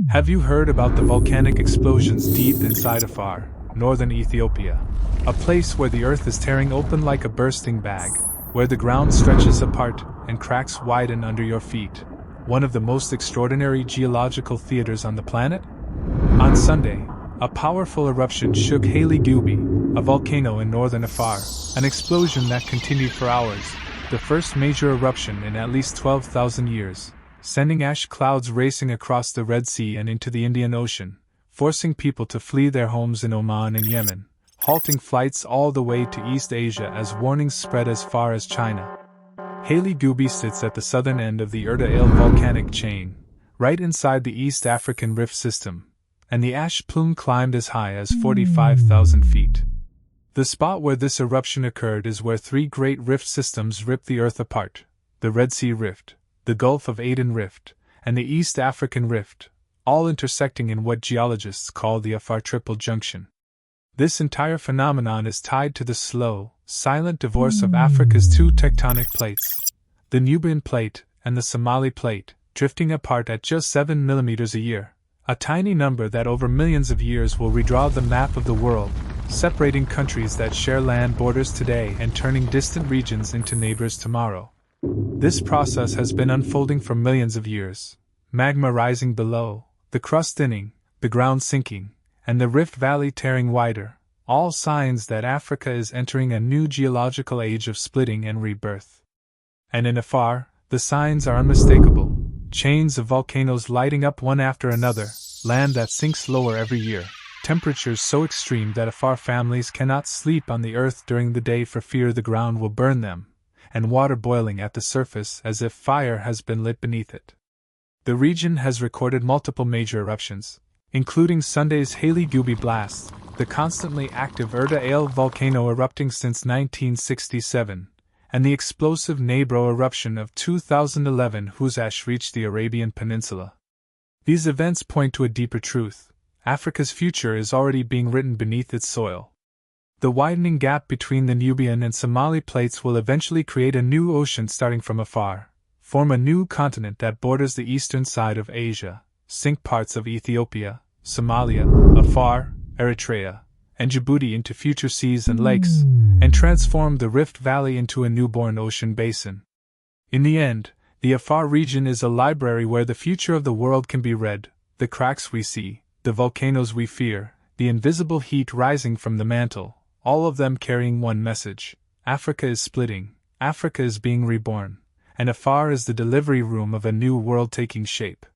Have you heard about the volcanic explosions deep inside Afar, northern Ethiopia? A place where the earth is tearing open like a bursting bag, where the ground stretches apart and cracks widen under your feet. One of the most extraordinary geological theaters on the planet? On Sunday, a powerful eruption shook Haile Gubi, a volcano in northern Afar, an explosion that continued for hours, the first major eruption in at least 12,000 years, sending ash clouds racing across the Red Sea and into the Indian Ocean, forcing people to flee their homes in Oman and Yemen, halting flights all the way to East Asia as warnings spread as far as China. Haile Gubi sits at the southern end of the Erta Ale volcanic chain, right inside the East African Rift System, and the ash plume climbed as high as 45,000 feet. The spot where this eruption occurred is where three great rift systems rip the Earth apart: the Red Sea Rift, the Gulf of Aden Rift, and the East African Rift, all intersecting in what geologists call the Afar Triple Junction. This entire phenomenon is tied to the slow, silent divorce of Africa's two tectonic plates, the Nubian Plate and the Somali Plate, drifting apart at just 7 millimeters a year, a tiny number that over millions of years will redraw the map of the world, separating countries that share land borders today and turning distant regions into neighbors tomorrow. This process has been unfolding for millions of years, magma rising below, the crust thinning, the ground sinking, and the rift valley tearing wider, all signs that Africa is entering a new geological age of splitting and rebirth. And in Afar, the signs are unmistakable: chains of volcanoes lighting up one after another, land that sinks lower every year, temperatures so extreme that Afar families cannot sleep on the earth during the day for fear the ground will burn them, and water boiling at the surface as if fire has been lit beneath it. The region has recorded multiple major eruptions, including Sunday's Haile Gubi blast, the constantly active Erta Ale volcano erupting since 1967, and the explosive Nabro eruption of 2011 whose ash reached the Arabian Peninsula. These events point to a deeper truth: Africa's future is already being written beneath its soil. The widening gap between the Nubian and Somali plates will eventually create a new ocean starting from Afar, form a new continent that borders the eastern side of Asia, sink parts of Ethiopia, Somalia, Afar, Eritrea, and Djibouti into future seas and lakes, and transform the Rift Valley into a newborn ocean basin. In the end, the Afar region is a library where the future of the world can be read: the cracks we see, the volcanoes we fear, the invisible heat rising from the mantle, all of them carrying one message: Africa is splitting, Africa is being reborn, and Afar is the delivery room of a new world taking shape.